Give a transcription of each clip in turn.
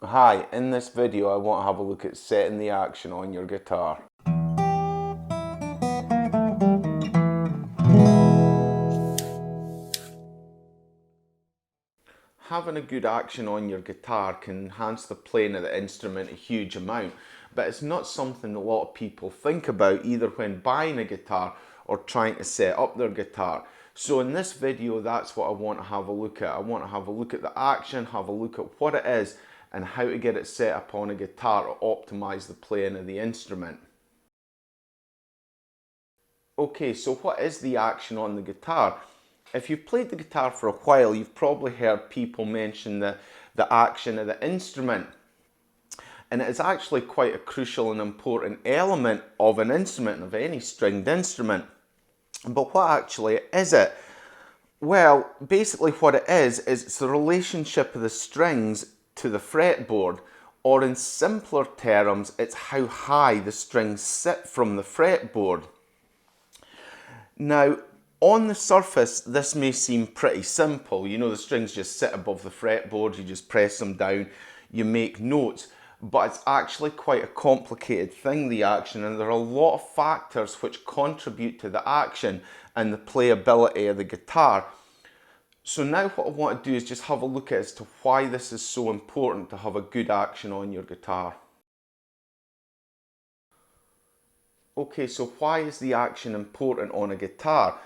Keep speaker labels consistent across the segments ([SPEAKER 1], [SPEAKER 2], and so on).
[SPEAKER 1] Hi, in this video I want to have a look at setting the action on your guitar. Having a good action on your guitar can enhance the playing of the instrument a huge amount, but it's not something a lot of people think about either when buying a guitar or trying to set up their guitar. So in this video, that's what I want to have a look at. I want to have a look at the action, have a look at what it is, and how to get it set up on a guitar to optimize the playing of the instrument. Okay, so what is the action on the guitar? If you've played the guitar for a while, you've probably heard people mention the action of the instrument. And it is actually quite a crucial and important element of an instrument, of any stringed instrument. But what actually is it? Well, basically what it is it's the relationship of the strings to the fretboard, or in simpler terms, it's how high the strings sit from the fretboard. Now, on the surface, this may seem pretty simple. You know, the strings just sit above the fretboard, you just press them down, you make notes. But it's actually quite a complicated thing, the action, and there are a lot of factors which contribute to the action and the playability of the guitar. So now what I want to do is just have a look at as to why this is so important to have a good action on your guitar. Okay, so why is the action important on a guitar?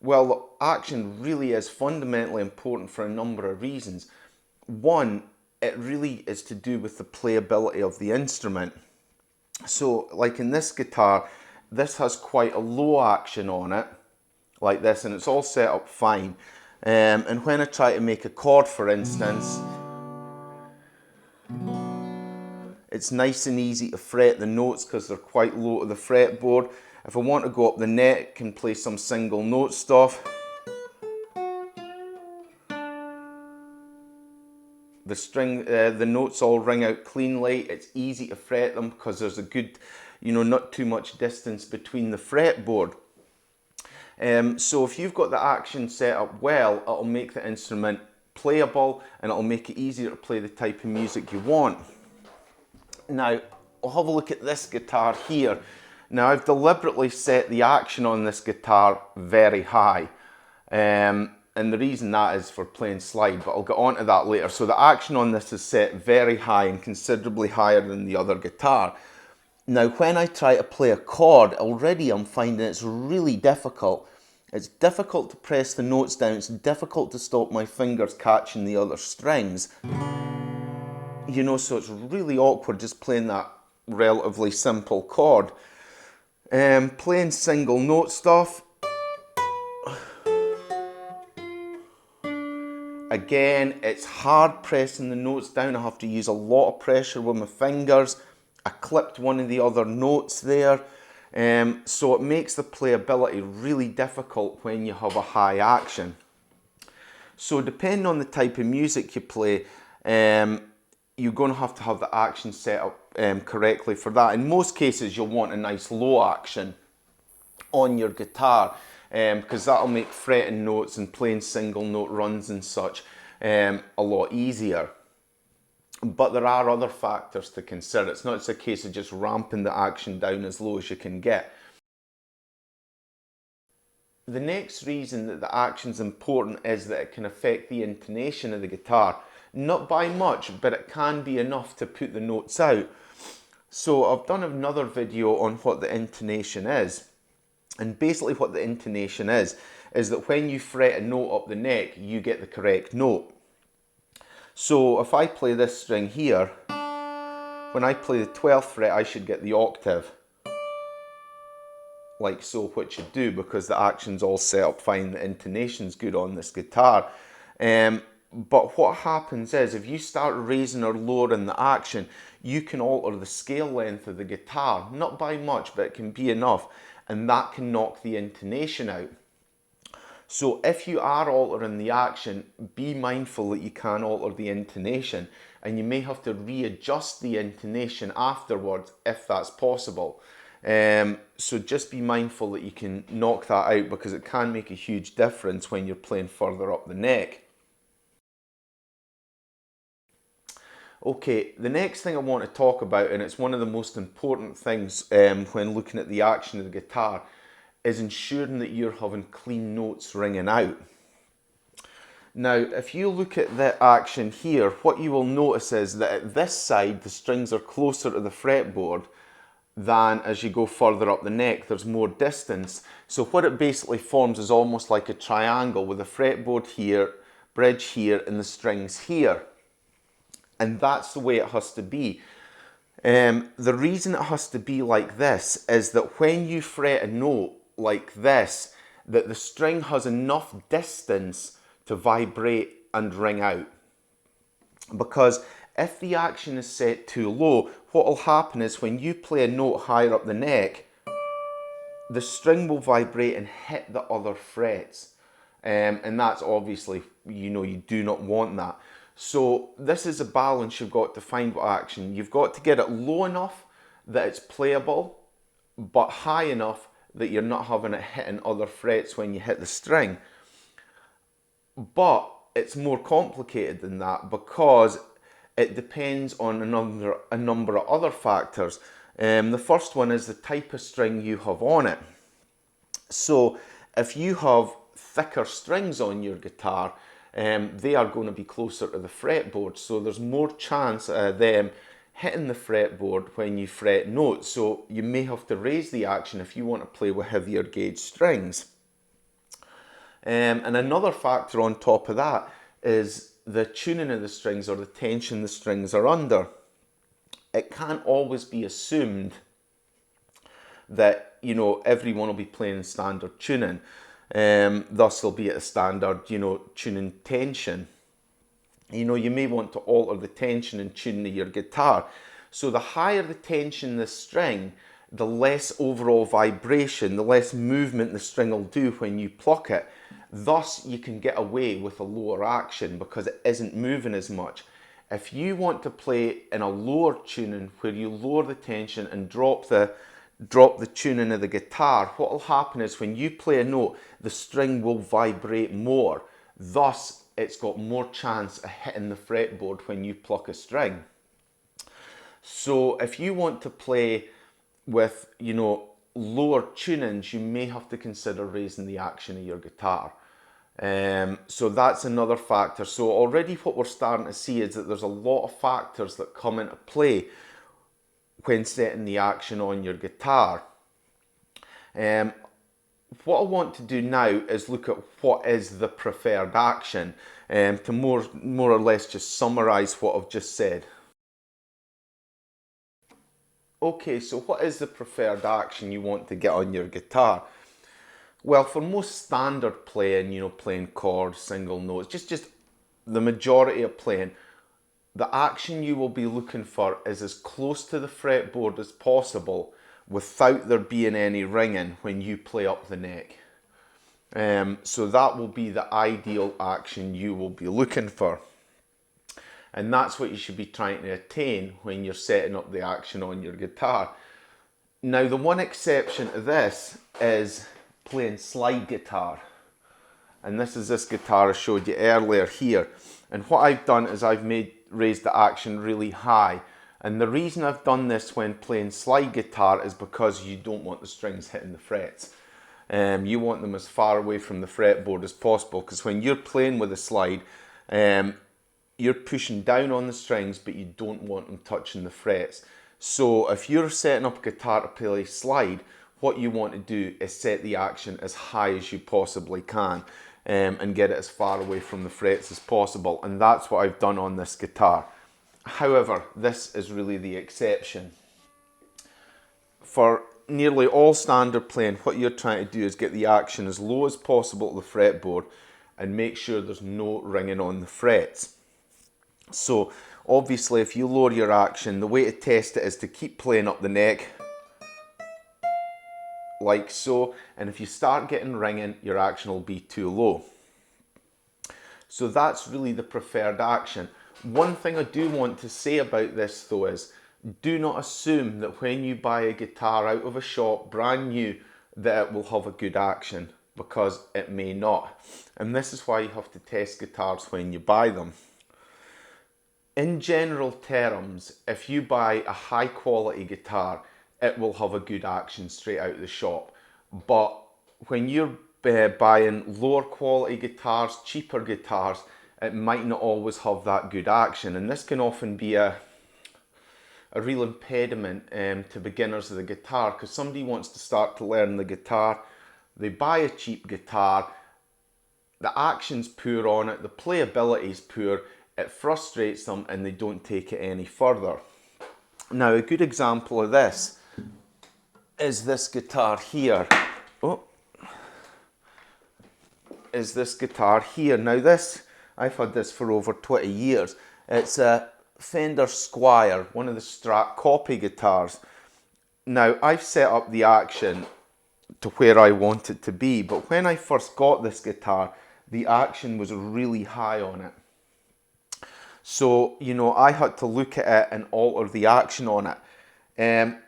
[SPEAKER 1] Well, the action really is fundamentally important for a number of reasons. One, it really is to do with the playability of the instrument. So, like in this guitar, this has quite a low action on it, like this, and it's all set up fine. And when I try to make a chord, for instance, it's nice and easy to fret the notes because they're quite low to the fretboard. If I want to go up the neck, I can play some single note stuff. The notes all ring out cleanly. It's easy to fret them because there's a good, not too much distance between the fretboard. So if you've got the action set up well, it'll make the instrument playable and it'll make it easier to play the type of music you want. Now, I'll have a look at this guitar here. Now, I've deliberately set the action on this guitar very high. And the reason that is for playing slide, but I'll get on to that later. So the action on this is set very high and considerably higher than the other guitar. Now, when I try to play a chord, already I'm finding it's really difficult. It's difficult to press the notes down. It's difficult to stop my fingers catching the other strings. So it's really awkward just playing that relatively simple chord. Playing single note stuff. Again, it's hard pressing the notes down. I have to use a lot of pressure with my fingers. I clipped one of the other notes there. So it makes the playability really difficult when you have a high action. So depending on the type of music you play, you're going to have the action set up correctly for that. In most cases, you'll want a nice low action on your guitar, because that'll make fretting notes and playing single note runs and such a lot easier. But there are other factors to consider. It's not just a case of just ramping the action down as low as you can get. The next reason that the action's important is that it can affect the intonation of the guitar. Not by much, but it can be enough to put the notes out. So I've done another video on what the intonation is. And basically what the intonation is that when you fret a note up the neck, you get the correct note. So if I play this string here, when I play the 12th fret, I should get the octave. Like so, which you do because the action's all set up fine, the intonation's good on this guitar. But what happens is, if you start raising or lowering the action, you can alter the scale length of the guitar. Not by much, but it can be enough. And that can knock the intonation out. So if you are altering the action, be mindful that you can alter the intonation, and you may have to readjust the intonation afterwards if that's possible. So just be mindful that you can knock that out because it can make a huge difference when you're playing further up the neck. Okay, the next thing I want to talk about, and it's one of the most important things when looking at the action of the guitar, is ensuring that you're having clean notes ringing out. Now, if you look at the action here, what you will notice is that at this side, the strings are closer to the fretboard than as you go further up the neck. There's more distance. So what it basically forms is almost like a triangle with the fretboard here, bridge here, and the strings here. And that's the way it has to be. The reason it has to be like this is that when you fret a note like this, that the string has enough distance to vibrate and ring out. Because if the action is set too low, what will happen is when you play a note higher up the neck, the string will vibrate and hit the other frets. And that's obviously, you do not want that. So this is a balance you've got to find with action. You've got to get it low enough that it's playable, but high enough that you're not having it hitting other frets when you hit the string. But it's more complicated than that because it depends on a number of other factors. The first one is the type of string you have on it. So if you have thicker strings on your guitar, they are going to be closer to the fretboard, so there's more chance of them hitting the fretboard when you fret notes. So you may have to raise the action if you want to play with heavier gauge strings. And another factor on top of that is the tuning of the strings or the tension the strings are under. It can't always be assumed that everyone will be playing standard tuning. Thus they'll be at a standard tuning tension. You may want to alter the tension and tune of your guitar. So the higher the tension the string, the less overall vibration, the less movement the string will do when you pluck it. Thus you can get away with a lower action because it isn't moving as much. If you want to play in a lower tuning where you lower the tension and drop the tuning of the guitar, what will happen is when you play a note, the string will vibrate more. Thus, it's got more chance of hitting the fretboard when you pluck a string. So if you want to play with, lower tunings, you may have to consider raising the action of your guitar. So that's another factor. So already what we're starting to see is that there's a lot of factors that come into play when setting the action on your guitar. What I want to do now is look at what is the preferred action, to more or less just summarize what I've just said. Okay, so what is the preferred action you want to get on your guitar? Well, for most standard playing, playing chords, single notes, just the majority of playing, the action you will be looking for is as close to the fretboard as possible without there being any ringing when you play up the neck. So that will be the ideal action you will be looking for. And that's what you should be trying to attain when you're setting up the action on your guitar. Now, the one exception to this is playing slide guitar. And this is this guitar I showed you earlier here. And what I've done is I've raised the action really high. And the reason I've done this when playing slide guitar is because you don't want the strings hitting the frets. You want them as far away from the fretboard as possible, because when you're playing with a slide, you're pushing down on the strings, but you don't want them touching the frets. So if you're setting up a guitar to play slide, what you want to do is set the action as high as you possibly can, and get it as far away from the frets as possible. And that's what I've done on this guitar. However, this is really the exception. For nearly all standard playing, what you're trying to do is get the action as low as possible to the fretboard and make sure there's no ringing on the frets. So obviously if you lower your action, the way to test it is to keep playing up the neck like so, and if you start getting ringing, your action will be too low. So that's really the preferred action. One thing I do want to say about this though is, do not assume that when you buy a guitar out of a shop brand new that it will have a good action, because it may not. And this is why you have to test guitars when you buy them. In general terms, if you buy a high quality guitar, it will have a good action straight out of the shop. But when you're buying lower quality guitars, cheaper guitars, it might not always have that good action. And this can often be a real impediment to beginners of the guitar, because somebody wants to start to learn the guitar, they buy a cheap guitar, the action's poor on it, the playability's poor, it frustrates them and they don't take it any further. Now, a good example of this is this guitar here. Is this guitar here. Now this, I've had this for over 20 years. It's a Fender Squire, one of the Strat copy guitars. Now, I've set up the action to where I want it to be, but when I first got this guitar, the action was really high on it. So, you know, I had to look at it and alter the action on it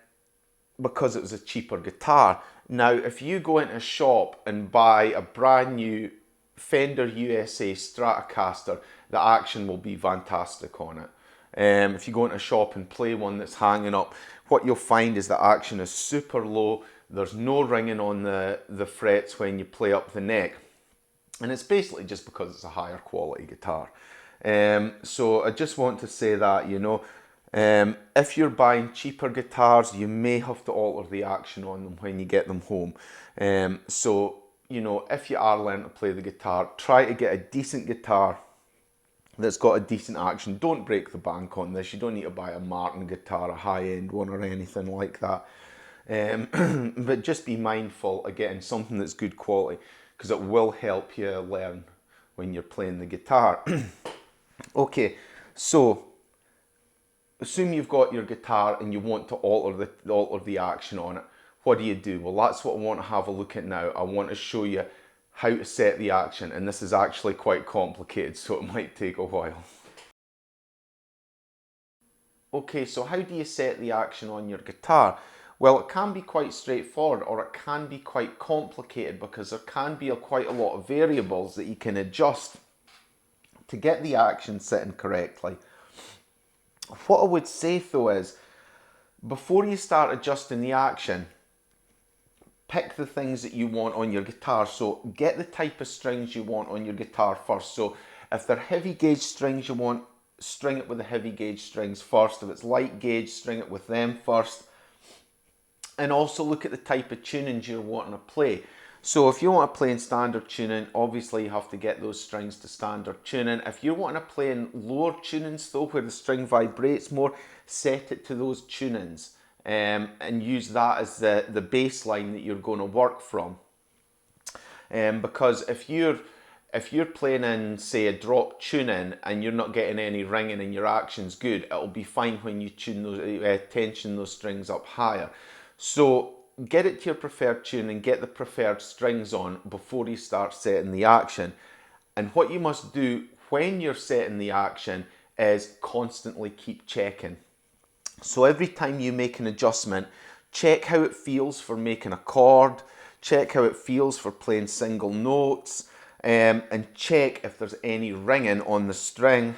[SPEAKER 1] because it was a cheaper guitar. Now, if you go into a shop and buy a brand new Fender USA Stratocaster, the action will be fantastic on it. If you go into a shop and play one that's hanging up, what you'll find is the action is super low. There's no ringing on the frets when you play up the neck. And it's basically just because it's a higher quality guitar. So I just want to say that, you know, if you're buying cheaper guitars, you may have to alter the action on them when you get them home. So, you know, if you are learning to play the guitar, try to get a decent guitar that's got a decent action. Don't break the bank on this. You don't need to buy a Martin guitar, a high-end one or anything like that. But just be mindful of getting something that's good quality, because it will help you learn when you're playing the guitar. Okay, so assume you've got your guitar and you want to alter the action on it. What do? Well, that's what I want to have a look at now. I want to show you how to set the action, and this is actually quite complicated, so it might take a while. Okay, so how do you set the action on your guitar? Well, it can be quite straightforward, or it can be quite complicated, because there can be quite a lot of variables that you can adjust to get the action sitting correctly. What I would say though is, before you start adjusting the action, pick the things that you want on your guitar. So get the type of strings you want on your guitar first. So if they're heavy gauge strings you want, string it with the heavy gauge strings first. If it's light gauge, string it with them first. And also look at the type of tunings you're wanting to play. So if you want to play in standard tuning, obviously you have to get those strings to standard tuning. If you're wanting to play in lower tunings though, where the string vibrates more, set it to those tunings and use that as the baseline that you're going to work from. Because if you're playing in, say, a drop tuning and you're not getting any ringing and your action's good, it'll be fine when you tune those, tension those strings up higher. So get it to your preferred tune and get the preferred strings on before you start setting the action. And what you must do when you're setting the action is constantly keep checking. So every time you make an adjustment, check how it feels for making a chord, check how it feels for playing single notes, and check if there's any ringing on the string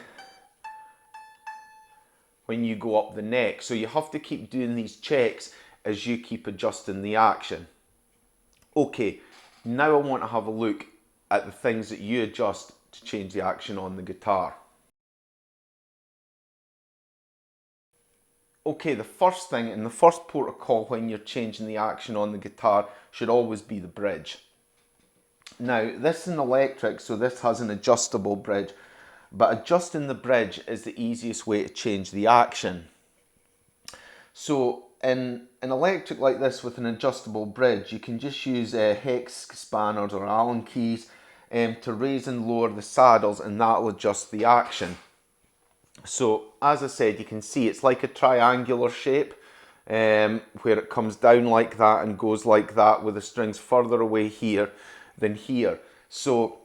[SPEAKER 1] when you go up the neck. So you have to keep doing these checks as you keep adjusting the action. Okay, now I want to have a look at the things that you adjust to change the action on the guitar. Okay, the first thing and the first port of call when you're changing the action on the guitar should always be the bridge. Now, this is an electric, so this has an adjustable bridge, but adjusting the bridge is the easiest way to change the action. So in an electric like this with an adjustable bridge, you can just use hex spanners or Allen keys to raise and lower the saddles, and that'll adjust the action. So as I said, you can see it's like a triangular shape where it comes down like that and goes like that, with the strings further away here than here. So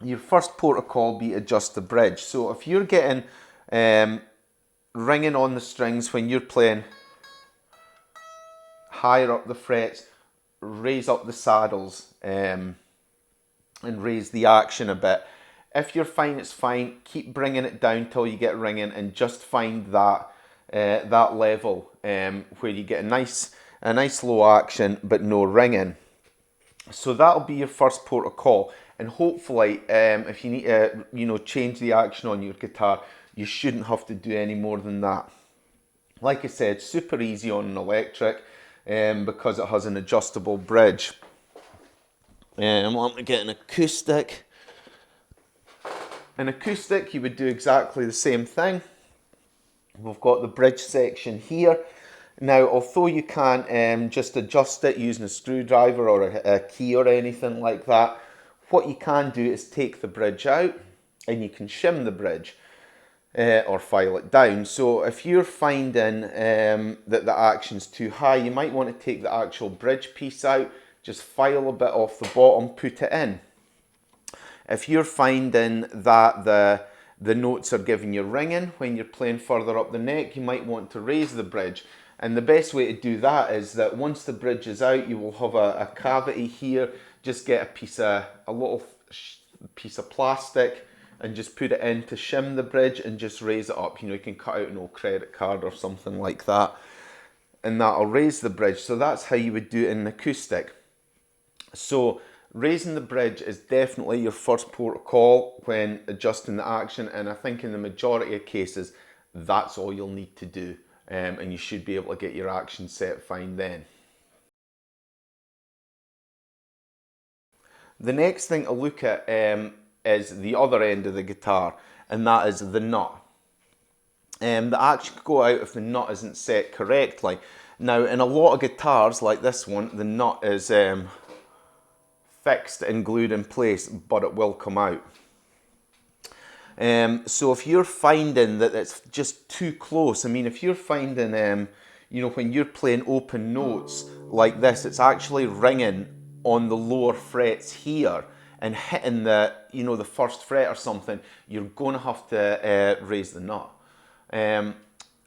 [SPEAKER 1] your first port of call be adjust the bridge. So if you're getting ringing on the strings when you're playing higher up the frets, raise up the saddles and raise the action a bit. If you're fine, it's fine. Keep bringing it down till you get ringing, and just find that that level where you get a nice low action but no ringing. So that'll be your first port of call, and hopefully, if you need to, change the action on your guitar, you shouldn't have to do any more than that. Like I said, super easy on an electric because it has an adjustable bridge. Let me get an acoustic. An acoustic, you would do exactly the same thing. We've got the bridge section here. Now, although you can't just adjust it using a screwdriver or a key or anything like that, what you can do is take the bridge out and you can shim the bridge or file it down. So if you're finding that the action's too high, you might want to take the actual bridge piece out, just file a bit off the bottom, put it in. If you're finding that the notes are giving you ringing when you're playing further up the neck, you might want to raise the bridge. And the best way to do that is that once the bridge is out, you will have a cavity here. Just get a little piece of plastic and just put it in to shim the bridge and just raise it up. You can cut out an old credit card or something like that, and that'll raise the bridge. So that's how you would do it in an acoustic. So raising the bridge is definitely your first port of call when adjusting the action, and I think in the majority of cases, that's all you'll need to do. And you should be able to get your action set fine then. The next thing to look at is the other end of the guitar, and that is the nut. The action could go out if the nut isn't set correctly. Now, in a lot of guitars like this one, the nut is fixed and glued in place, but it will come out. So if you're finding that it's just too close, if you're finding, when you're playing open notes like this, it's actually ringing on the lower frets here and hitting the first fret or something, you're going to have to raise the nut.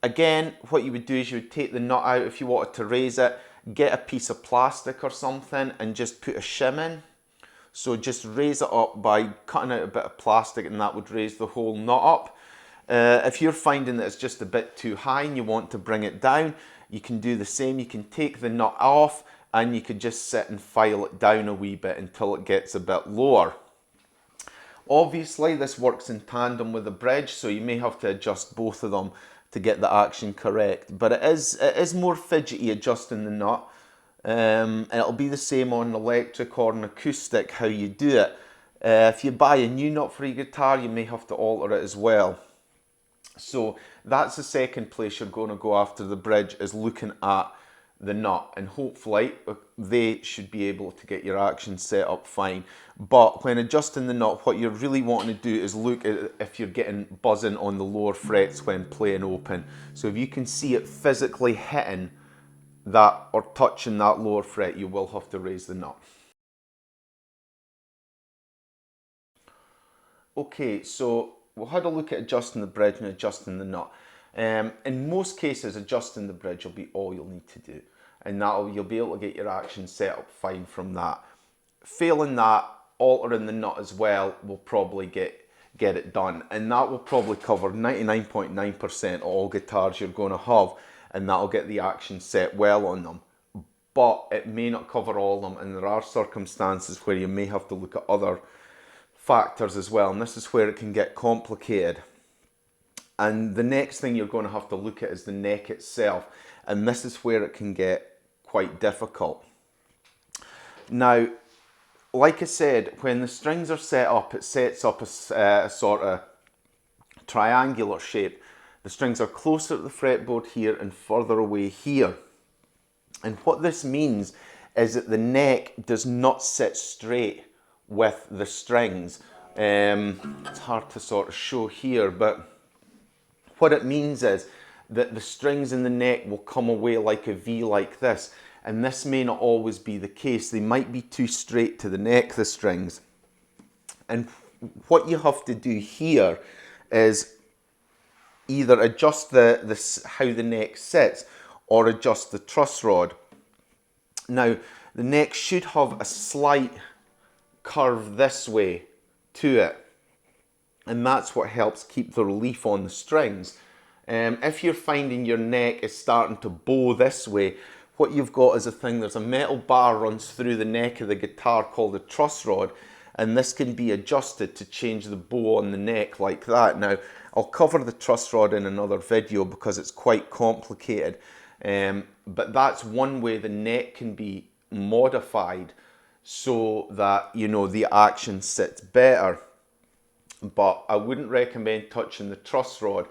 [SPEAKER 1] Again, what you would do is you would take the nut out if you wanted to raise it, get a piece of plastic or something and just put a shim in. So just raise it up by cutting out a bit of plastic, and that would raise the whole nut up. If you're finding that it's just a bit too high and you want to bring it down, you can do the same. You can take the nut off and you could just sit and file it down a wee bit until it gets a bit lower. Obviously, this works in tandem with the bridge, so you may have to adjust both of them to get the action correct. But it is more fidgety adjusting the nut. And it'll be the same on an electric or an acoustic how you do it. If you buy a new nut for your guitar, you may have to alter it as well. So that's the second place you're going to go after the bridge, is looking at the nut, and hopefully they should be able to get your action set up fine. But when adjusting the nut, what you're really wanting to do is look at if you're getting buzzing on the lower frets when playing open. So if you can see it physically hitting that or touching that lower fret, you will have to raise the nut. Okay, so we'll have a look at adjusting the bridge and adjusting the nut. In most cases, adjusting the bridge will be all you'll need to do, and you'll be able to get your action set up fine from that. Failing that, altering the nut as well will probably get it done, and that will probably cover 99.9% of all guitars you're going to have, and that'll get the action set well on them. But it may not cover all of them, and there are circumstances where you may have to look at other factors as well, and this is where it can get complicated. And the next thing you're going to have to look at is the neck itself, and this is where it can get quite difficult. Now, like I said, when the strings are set up, it sets up a sort of triangular shape. The strings are closer to the fretboard here and further away here. And what this means is that the neck does not sit straight with the strings. It's hard to sort of show here, but what it means is that the strings in the neck will come away like a V like this. And this may not always be the case. They might be too straight to the neck, the strings. And what you have to do here is either adjust how the neck sits or adjust the truss rod. Now, the neck should have a slight curve this way to it. and that's what helps keep the relief on the strings. If you're finding your neck is starting to bow this way, what you've got is a thing, there's a metal bar runs through the neck of the guitar called a truss rod, and this can be adjusted to change the bow on the neck like that. Now, I'll cover the truss rod in another video because it's quite complicated, but that's one way the neck can be modified so that, you know, the action sits better. But I wouldn't recommend touching the truss rod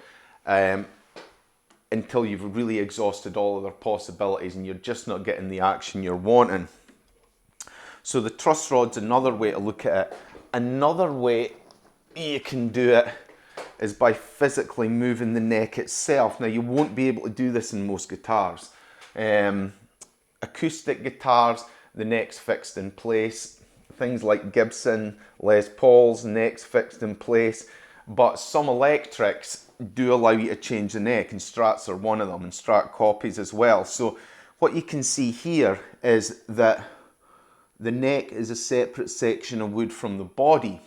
[SPEAKER 1] until you've really exhausted all other possibilities and you're just not getting the action you're wanting. So the truss rod's another way to look at it. Another way you can do it is by physically moving the neck itself. Now, you won't be able to do this in most guitars. Acoustic guitars, the neck's fixed in place. Things like Gibson, Les Paul's, neck's fixed in place. But some electrics do allow you to change the neck, and Strats are one of them, and Strat copies as well. So what you can see here is that the neck is a separate section of wood from the body.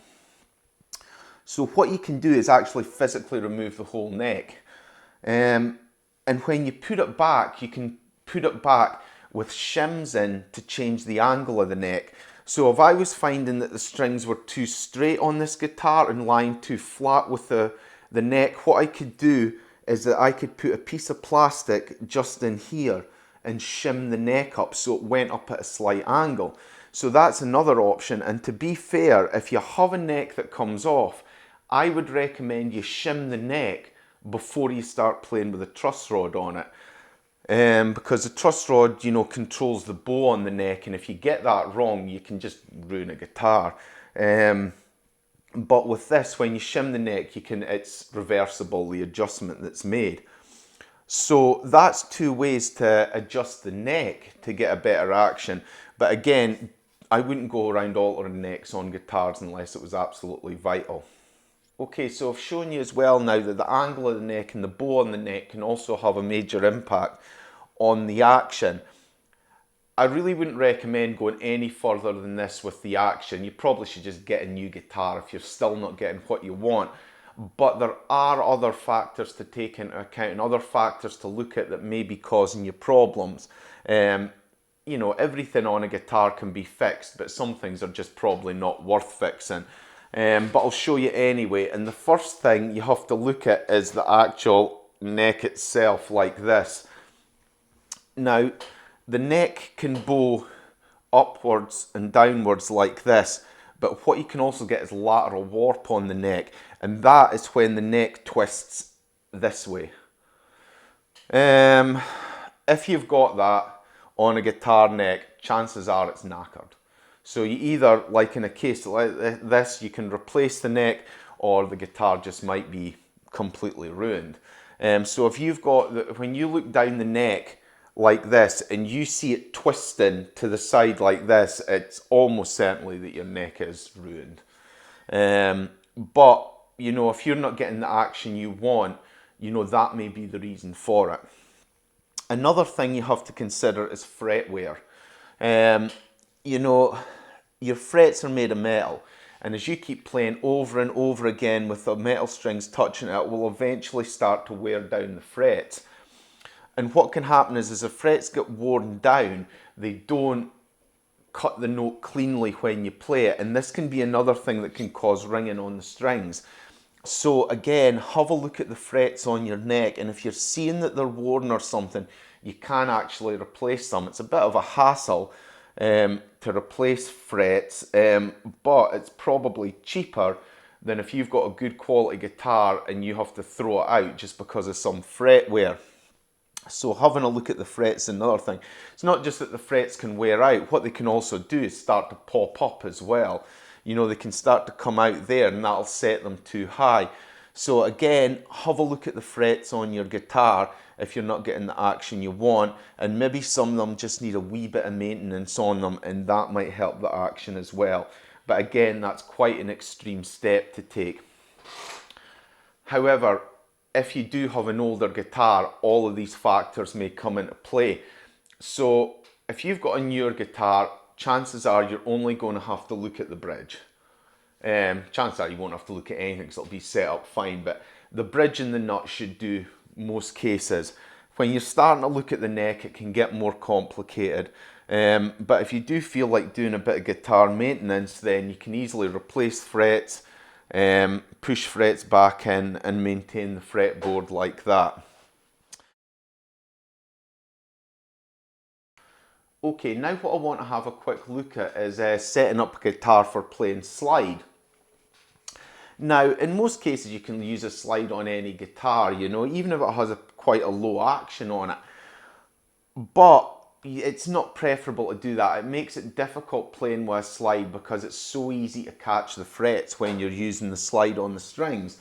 [SPEAKER 1] So what you can do is actually physically remove the whole neck. And when you put it back, you can put it back with shims in to change the angle of the neck. So if I was finding that the strings were too straight on this guitar and lying too flat with the neck, what I could do is that I could put a piece of plastic just in here and shim the neck up so it went up at a slight angle. So that's another option. And to be fair, if you have a neck that comes off, I would recommend you shim the neck before you start playing with a truss rod on it. Because the truss rod, you know, controls the bow on the neck, and if you get that wrong, you can just ruin a guitar. But with this, when you shim the neck, it's reversible, the adjustment that's made. So that's two ways to adjust the neck to get a better action. But again, I wouldn't go around altering necks on guitars unless it was absolutely vital. Okay, so I've shown you as well now that the angle of the neck and the bow on the neck can also have a major impact on the action. I really wouldn't recommend going any further than this with the action. You probably should just get a new guitar if you're still not getting what you want. But there are other factors to take into account and other factors to look at that may be causing you problems. You know, everything on a guitar can be fixed, but some things are just probably not worth fixing. But I'll show you anyway. And the first thing you have to look at is the actual neck itself, like this. Now, the neck can bow upwards and downwards like this, but what you can also get is lateral warp on the neck, and that is when the neck twists this way. If you've got that on a guitar neck, chances are it's knackered. So you either, like in a case like this, you can replace the neck, or the guitar just might be completely ruined. So if you've got, when you look down the neck like this and you see it twisting to the side like this, it's almost certainly that your neck is ruined. But, you know, if you're not getting the action you want, you know, that may be the reason for it. Another thing you have to consider is fret wear. You know, your frets are made of metal, and as you keep playing over and over again with the metal strings touching it, it will eventually start to wear down the frets. And what can happen is, as the frets get worn down, they don't cut the note cleanly when you play it, and this can be another thing that can cause ringing on the strings. So again, have a look at the frets on your neck, and if you're seeing that they're worn or something, you can actually replace them. It's a bit of a hassle to replace frets, but it's probably cheaper than if you've got a good quality guitar and you have to throw it out just because of some fret wear. So having a look at the frets is another thing. It's not just that the frets can wear out, what they can also do is start to pop up as well. You know, they can start to come out there and that'll set them too high. So again, have a look at the frets on your guitar if you're not getting the action you want, and maybe some of them just need a wee bit of maintenance on them, and that might help the action as well. But again, that's quite an extreme step to take. However, if you do have an older guitar, all of these factors may come into play. So if you've got a newer guitar, chances are you're only going to have to look at the bridge. Chances are you won't have to look at anything because it'll be set up fine, but the bridge and the nut should do most cases. When you're starting to look at the neck, it can get more complicated. But if you do feel like doing a bit of guitar maintenance, then you can easily replace frets, push frets back in and maintain the fretboard like that. Okay, now what I want to have a quick look at is setting up a guitar for playing slide. Now, in most cases you can use a slide on any guitar, you know, even if it has quite a low action on it. But it's not preferable to do that. It makes it difficult playing with a slide because it's so easy to catch the frets when you're using the slide on the strings.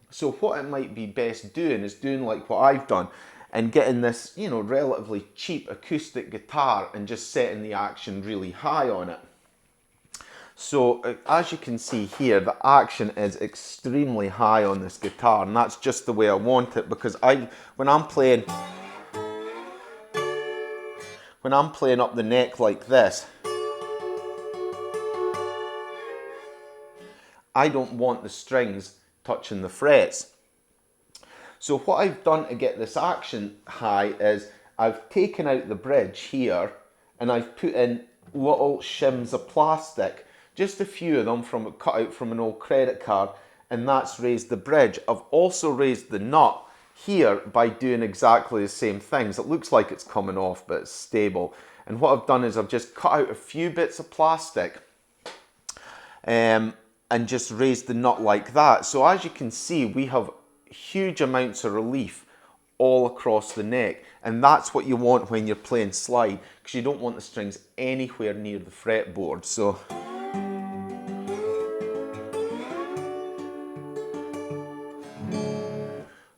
[SPEAKER 1] So what it might be best doing is doing like what I've done and getting this, you know, relatively cheap acoustic guitar and just setting the action really high on it. So as you can see here, the action is extremely high on this guitar, and that's just the way I want it, because when I'm playing up the neck like this, I don't want the strings touching the frets. So what I've done to get this action high is I've taken out the bridge here and I've put in little shims of plastic, just a few of them cut out from an old credit card, and that's raised the bridge. I've also raised the nut here by doing exactly the same things. It looks like it's coming off, but it's stable. And what I've done is I've just cut out a few bits of plastic and just raised the nut like that. So as you can see, we have huge amounts of relief all across the neck, and that's what you want when you're playing slide, because you don't want the strings anywhere near the fretboard. So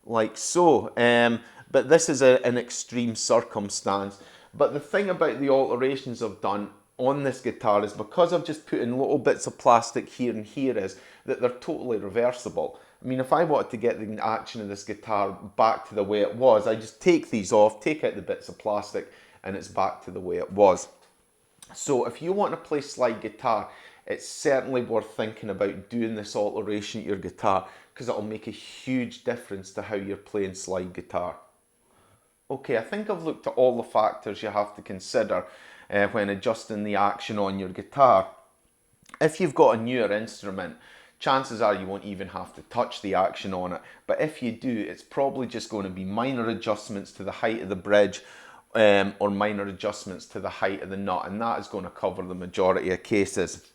[SPEAKER 1] like so, but this is an extreme circumstance. But the thing about the alterations I've done on this guitar is, because I've just put in little bits of plastic here and here, is that they're totally reversible. I mean, if I wanted to get the action of this guitar back to the way it was, I just take these off, take out the bits of plastic, and it's back to the way it was. So if you want to play slide guitar, it's certainly worth thinking about doing this alteration to your guitar, because it'll make a huge difference to how you're playing slide guitar. Okay, I think I've looked at all the factors you have to consider when adjusting the action on your guitar. If you've got a newer instrument, chances are you won't even have to touch the action on it. But if you do, it's probably just going to be minor adjustments to the height of the bridge or minor adjustments to the height of the nut, and that is going to cover the majority of cases.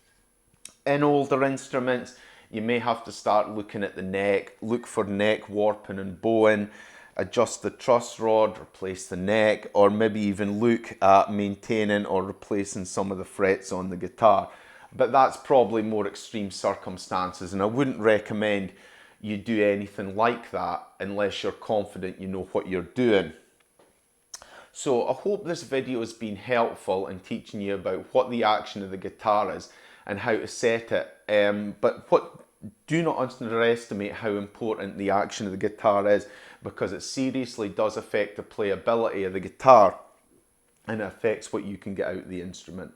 [SPEAKER 1] In older instruments, you may have to start looking at the neck, look for neck warping and bowing, adjust the truss rod, replace the neck, or maybe even look at maintaining or replacing some of the frets on the guitar. But that's probably more extreme circumstances, and I wouldn't recommend you do anything like that unless you're confident you know what you're doing. So I hope this video has been helpful in teaching you about what the action of the guitar is and how to set it. Do not underestimate how important the action of the guitar is, because it seriously does affect the playability of the guitar, and it affects what you can get out of the instrument.